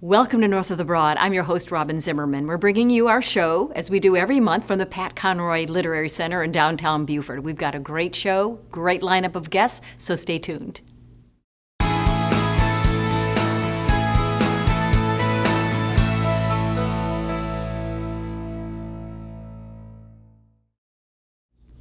Welcome to North of the Broad. I'm your host, Robin Zimmerman. We're bringing you our show, as we do every month, from the Pat Conroy Literary Center in downtown Beaufort. We've got a great show, great lineup of guests, so stay tuned.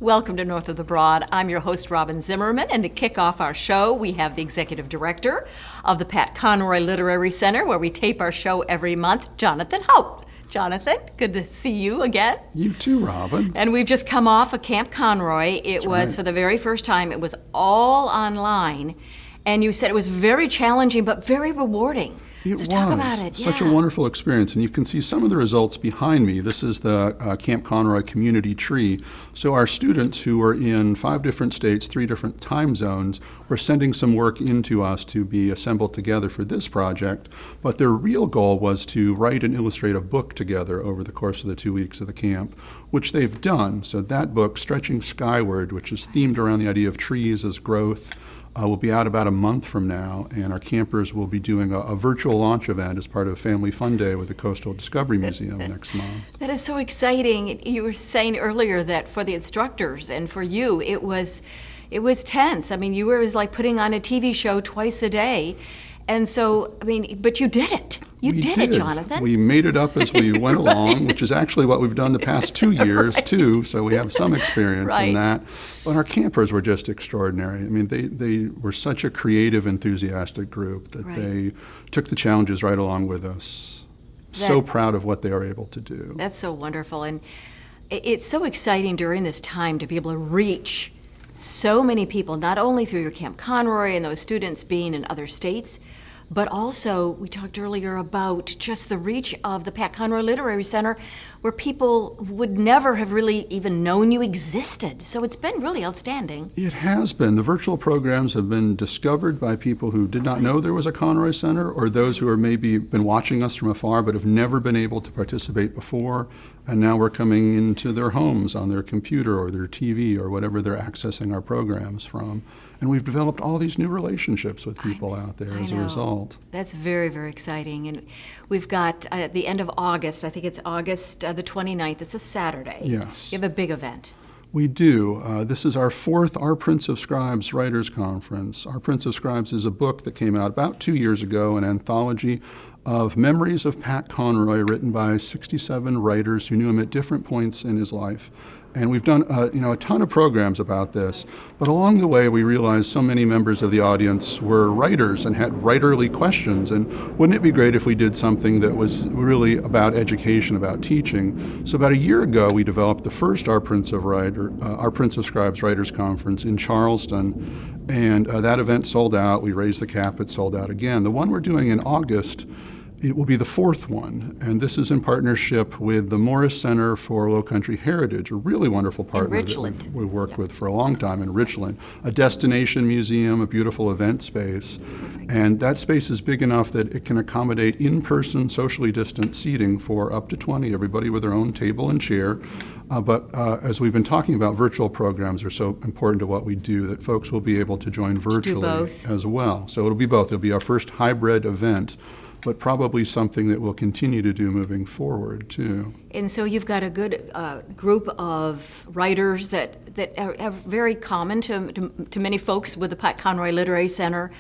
Welcome to North of the Broad. I'm your host, Robin Zimmerman, and to kick off our show, we have the executive director of the Pat Conroy Literary Center, where we tape our show every month, Jonathan Haupt. Jonathan, good to see you again. You too, Robin. And we've just come off of Camp Conroy. It was, for the very first time, it was all online, and you said it was very challenging but very rewarding. It so was talk about it. Such a wonderful experience, and you can see some of the results behind me. This is the Camp Conroy community tree. So our students who are in 5 different states, 3 different time zones, were sending some work into us to be assembled together for this project, but their real goal was to write and illustrate a book together over the course of the 2 weeks of the camp, which they've done. So that book, Stretching Skyward, which is themed around the idea of trees as growth, will be out about a month from now, and our campers will be doing a virtual launch event as part of Family Fun Day with the Coastal Discovery Museum next month. That is so exciting. You were saying earlier that for the instructors and for you, it was tense. I mean, it was like putting on a TV show twice a day. And so, but you did it. You did it, Jonathan. We made it up as we went along, which is actually what we've done the past 2 years, too, so we have some experience in that. But our campers were just extraordinary. I mean, they were such a creative, enthusiastic group that they took the challenges right along with us. So proud of what they were able to do. That's so wonderful. And it's so exciting during this time to be able to reach so many people, not only through your Camp Conroy and those students being in other states, but also, we talked earlier about just the reach of the Pat Conroy Literary Center, where people would never have really even known you existed. So it's been really outstanding. It has been. The virtual programs have been discovered by people who did not know there was a Conroy Center, or those who are maybe been watching us from afar but have never been able to participate before. And now we're coming into their homes on their computer or their TV or whatever they're accessing our programs from. And we've developed all these new relationships with people out there as a result. That's very, very exciting. And we've got at the end of August, I think it's August the 29th, it's a Saturday. Yes. You have a big event. We do. This is our 4th Our Prince of Scribes Writers Conference. Our Prince of Scribes is a book that came out about 2 years ago, an anthology of memories of Pat Conroy written by 67 writers who knew him at different points in his life. And we've done a ton of programs about this, but along the way we realized so many members of the audience were writers and had writerly questions, and wouldn't it be great if we did something that was really about education, about teaching? So about a year ago we developed the first Our Prince of Scribes Writers Conference in Charleston, and that event sold out. We raised the cap, it sold out again. The one we're doing in August, it will be the 4th one, and this is in partnership with the Morris Center for Lowcountry Heritage, a really wonderful partner that we've worked with for a long time in Richland, a destination museum, a beautiful event space. And that space is big enough that it can accommodate in-person, socially distant seating for up to 20, everybody with their own table and chair. But as we've been talking about, virtual programs are so important to what we do that folks will be able to join virtually as well. So it'll be both. It'll be our first hybrid event, but probably something that we'll continue to do moving forward, too. And so you've got a good group of writers that are very common to many folks with the Pat Conroy Literary Center,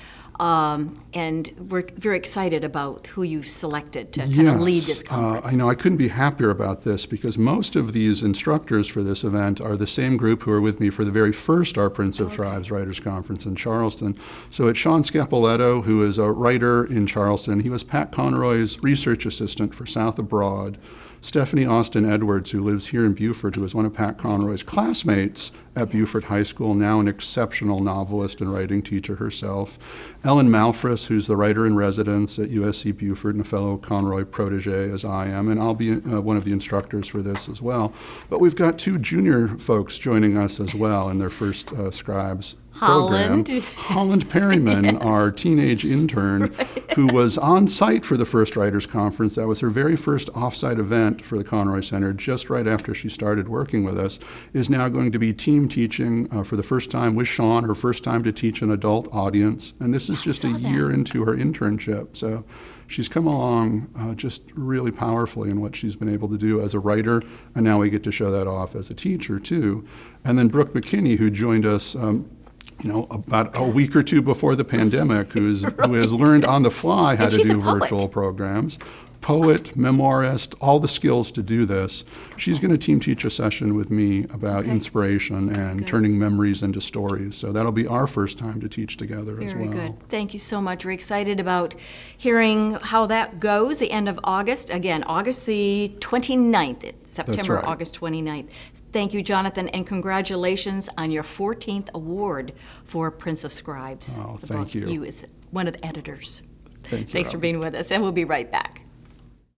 and we're very excited about who you've selected to kind of lead this conference. I know I couldn't be happier about this, because most of these instructors for this event are the same group who were with me for the very first Our Prince of Scribes Writers Conference in Charleston. So it's Sean Scapoletto, who is a writer in Charleston. He was Pat Conroy's research assistant for South Abroad. Stephanie Austin Edwards, who lives here in Beaufort, who was one of Pat Conroy's classmates at Beaufort High School, now an exceptional novelist and writing teacher herself. Ellen Malfris, who's the writer-in-residence at USC Beaufort and a fellow Conroy protege, as I am, and I'll be one of the instructors for this as well. But we've got 2 junior folks joining us as well in their first Scribes Holland. program. Holland Perryman, our teenage intern, who was on site for the first Writers Conference. That was her very first off-site event for the Conroy Center, just right after she started working with us, is now going to be team teaching for the first time with Sean, her first time to teach an adult audience. And this is just a year into her internship. So she's come along just really powerfully in what she's been able to do as a writer, and now we get to show that off as a teacher too. And then Brooke McKinney, who joined us about a week or two before the pandemic, who has learned on the fly how to do virtual programs. Poet, memoirist, all the skills to do this. She's going to team teach a session with me about inspiration and turning memories into stories. So that'll be our first time to teach together as well. Very good. Thank you so much. We're excited about hearing how that goes, the end of August. Again, August the 29th, September, right. August 29th. Thank you, Jonathan, and congratulations on your 14th award for Prince of Scribes. Oh, thank you. You as one of the editors. Thank you, Thanks for Robin. being with us, and we'll be right back.